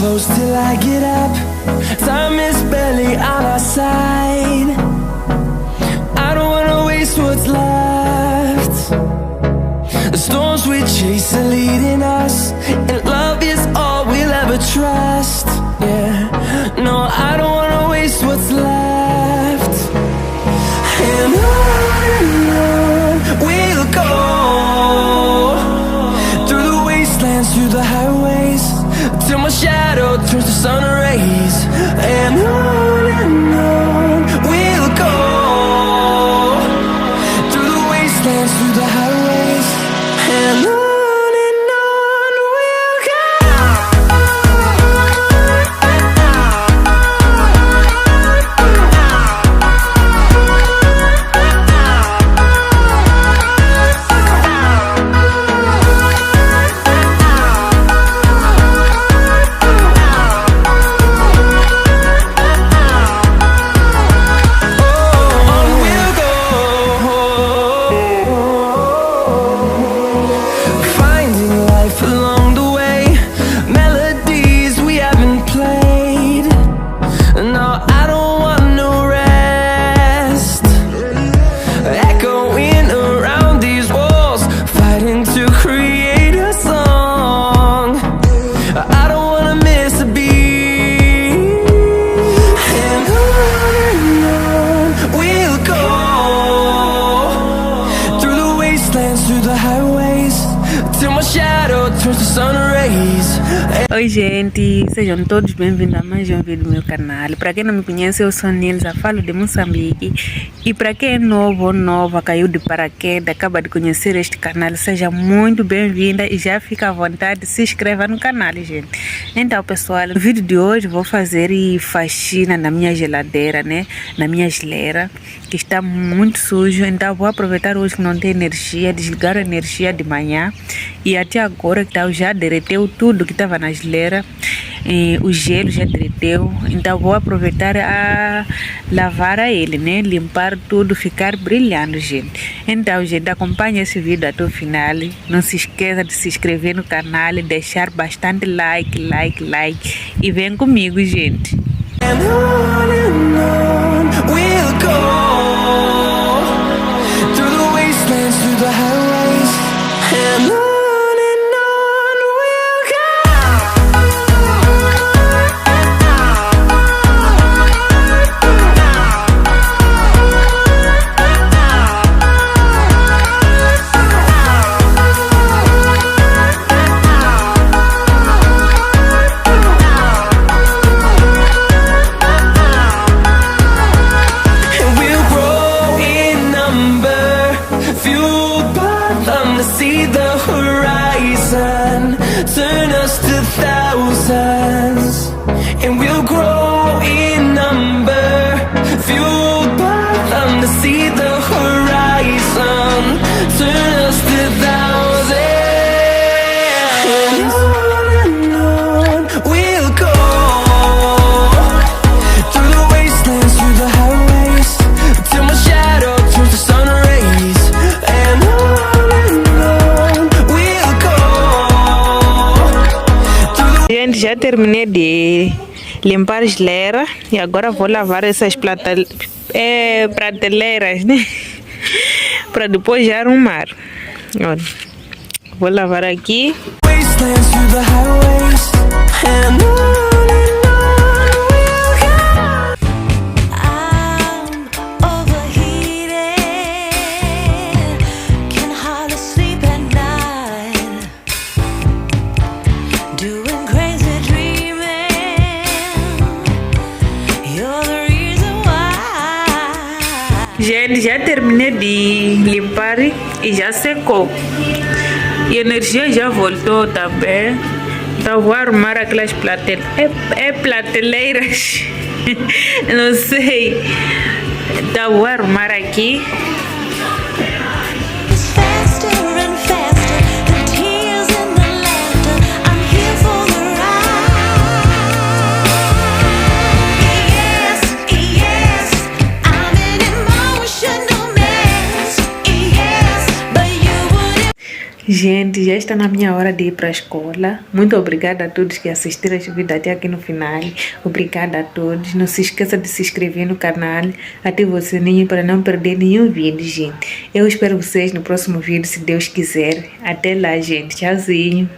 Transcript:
close till I get up. Time is barely on our side. I don't wanna waste what's left. The storms we chase are leading us, and love is all we'll ever trust. Yeah, no, I don't wanna waste what's left. And on we'll go, through the wastelands, through the highways, till my shadow turns to sun rays. And on we'll go, through the wastelands, through the highways, and on we'll go. Oi gente, sejam todos bem-vindos a mais um vídeo do meu canal. Para quem não me conhece, eu sou Nilza, falo de Moçambique. E para quem é novo ou nova, caiu de paraquedas, acaba de conhecer este canal, seja muito bem-vinda e já fica à vontade, se inscreva no canal, gente. Então pessoal, no vídeo de hoje vou fazer faxina na minha geladeira, né? Na minha geleira, que está muito sujo. Então vou aproveitar hoje que não tem energia, desligar a energia de manhã. E até agora que já derreteu tudo que estava na geleira, o gelo já derreteu. Então vou aproveitar a lavar ele, né? Limpar tudo, ficar brilhando, gente. Então, gente, acompanhe esse vídeo até o final. Não se esqueça de se inscrever no canal e deixar bastante like. E vem comigo, gente. And on we'll go, through the wastelands, through the highways, and on. See the horizon, turn us to thousands, and we'll grow in number, fueled by them to see the horizon, turn us to thousands, and on we'll go, through the wastelands, through the highways, till my shadow turns to sun rays, and on. Gente, já terminei de limpar a geleira e agora vou lavar essas prateleiras, né? Para depois já arrumar. Olha, vou lavar aqui. Gente, já terminei de limpar e já secou. E a energia já voltou também. Então vou arrumar aquelas prateleiras. Prateleiras. Não sei. Então vou arrumar aqui. Gente, já está na minha hora de ir para a escola. Muito obrigada a todos que assistiram este vídeo até aqui no final. Obrigada a todos. Não se esqueça de se inscrever no canal, ative o sininho para não perder nenhum vídeo, gente. Eu espero vocês no próximo vídeo, se Deus quiser. Até lá, gente. Tchauzinho.